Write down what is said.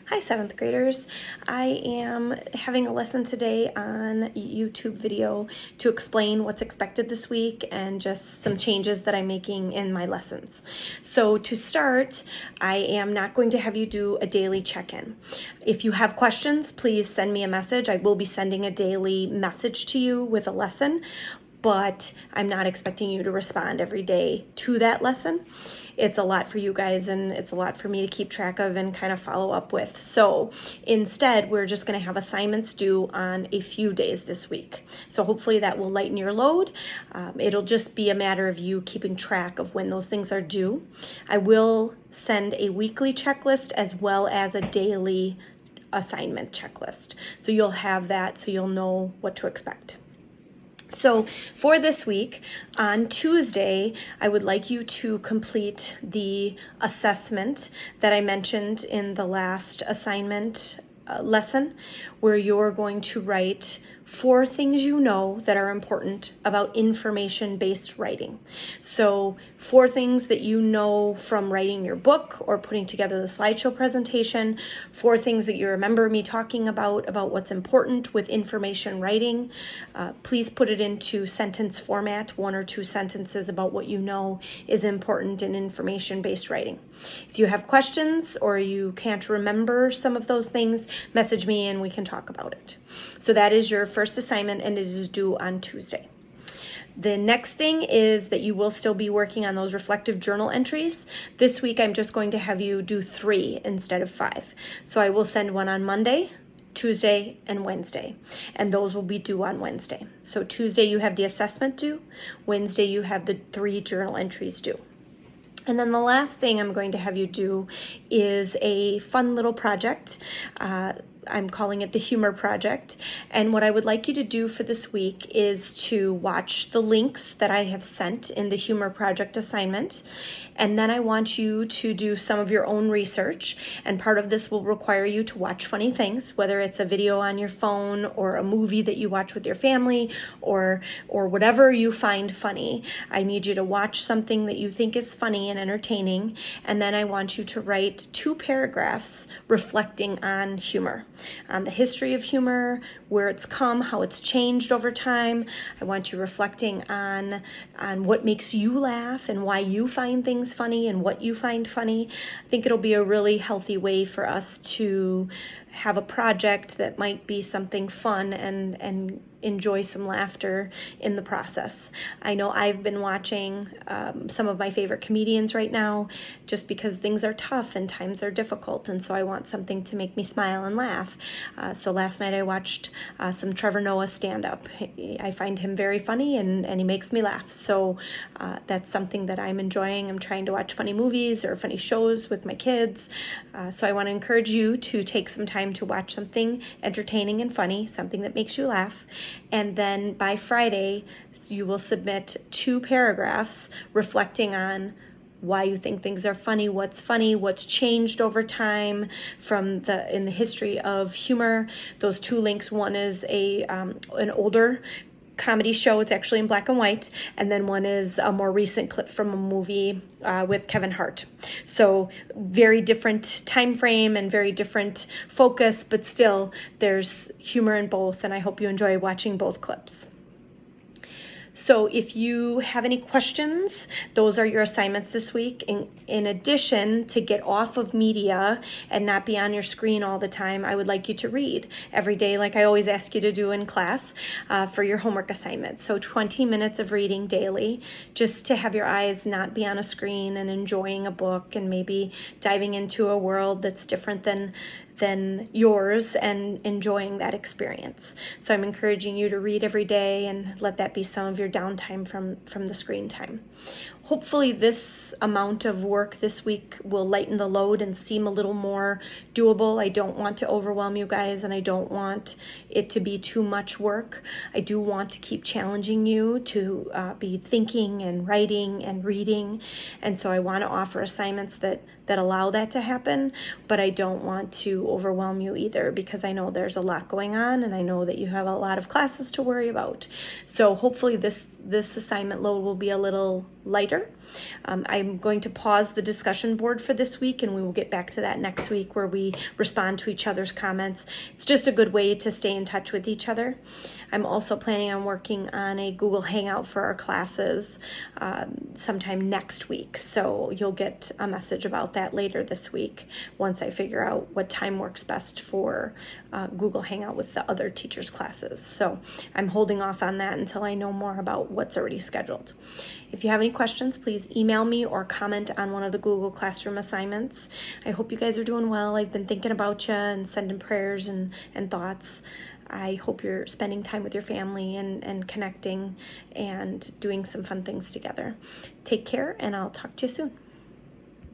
Hi, 7th graders. I am having a lesson today on YouTube video to explain what's expected this week and just some changes that I'm making in my lessons. So to start, I am not going to have you do a daily check-in. If you have questions, please send me a message. I will be sending a daily message to you with a lesson, but I'm not expecting you to respond every day to that lesson. It's a lot for you guys and it's a lot for me to keep track of and kind of follow up with. So instead, we're just going to have assignments due on a few days this week. So hopefully that will lighten your load. It'll just be a matter of you keeping track of when those things are due. I will send a weekly checklist as well as a daily assignment checklist. So you'll have that so you'll know what to expect. So for this week, on Tuesday, I would like you to complete the assessment that I mentioned in the last assignment lesson, where you're going to write 4 things you know that are important about information-based writing. So 4 things that you know from writing your book or putting together the slideshow presentation, 4 things that you remember me talking about what's important with information writing. Please put it into sentence format, 1 or 2 sentences about what you know is important in information-based writing. If you have questions or you can't remember some of those things, message me and we can talk about it. So that is your first assignment and it is due on Tuesday. The next thing is that you will still be working on those reflective journal entries. This week I'm just going to have you do 3 instead of 5. So I will send one on Monday, Tuesday, and Wednesday, and those will be due on Wednesday. So Tuesday you have the assessment due, Wednesday you have the 3 journal entries due. And then the last thing I'm going to have you do is a fun little project. I'm calling it the Humor Project. And what I would like you to do for this week is to watch the links that I have sent in the Humor Project assignment. And then I want you to do some of your own research. And part of this will require you to watch funny things, whether it's a video on your phone or a movie that you watch with your family or whatever you find funny. I need you to watch something that you think is funny and entertaining. And then I want you to write 2 paragraphs reflecting on humor, on the history of humor, where it's come, how it's changed over time. I want you reflecting on what makes you laugh and why you find things funny and what you find funny. I think it'll be a really healthy way for us to have a project that might be something fun and enjoy some laughter in the process. I know I've been watching some of my favorite comedians right now just because things are tough and times are difficult, and so I want something to make me smile and laugh. So last night I watched some Trevor Noah stand-up. I find him very funny and he makes me laugh. So that's something that I'm enjoying. I'm trying to watch funny movies or funny shows with my kids. So I want to encourage you to take some time to watch something entertaining and funny, something that makes you laugh. And then by Friday, you will submit 2 paragraphs reflecting on why you think things are funny, what's changed over time in the history of humor. Those 2 links, one is an older comedy show, it's actually in black and white, and then one is a more recent clip from a movie with Kevin Hart. So very different time frame and very different focus, but still there's humor in both, and I hope you enjoy watching both clips. So if you have any questions, those are your assignments this week. In addition, to get off of media and not be on your screen all the time, I would like you to read every day, like I always ask you to do in class for your homework assignments. So 20 minutes of reading daily, just to have your eyes not be on a screen and enjoying a book and maybe diving into a world that's different than yours and enjoying that experience. So I'm encouraging you to read every day and let that be some of your downtime from the screen time. Hopefully this amount of work this week will lighten the load and seem a little more doable. I don't want to overwhelm you guys and I don't want it to be too much work. I do want to keep challenging you to be thinking and writing and reading. And so I want to offer assignments that allow that to happen, but I don't want to to overwhelm you either, because I know there's a lot going on and I know that you have a lot of classes to worry about. So hopefully this assignment load will be a little lighter. I'm going to pause the discussion board for this week, and we will get back to that next week where we respond to each other's comments. It's just a good way to stay in touch with each other. I'm also planning on working on a Google Hangout for our classes sometime next week. So you'll get a message about that later this week once I figure out what time works best for Google Hangout with the other teachers' classes. So I'm holding off on that until I know more about what's already scheduled. If you have any questions, please email me or comment on one of the Google Classroom assignments. I hope you guys are doing well. I've been thinking about you and sending prayers and thoughts. I hope you're spending time with your family and connecting and doing some fun things together. Take care, and I'll talk to you soon.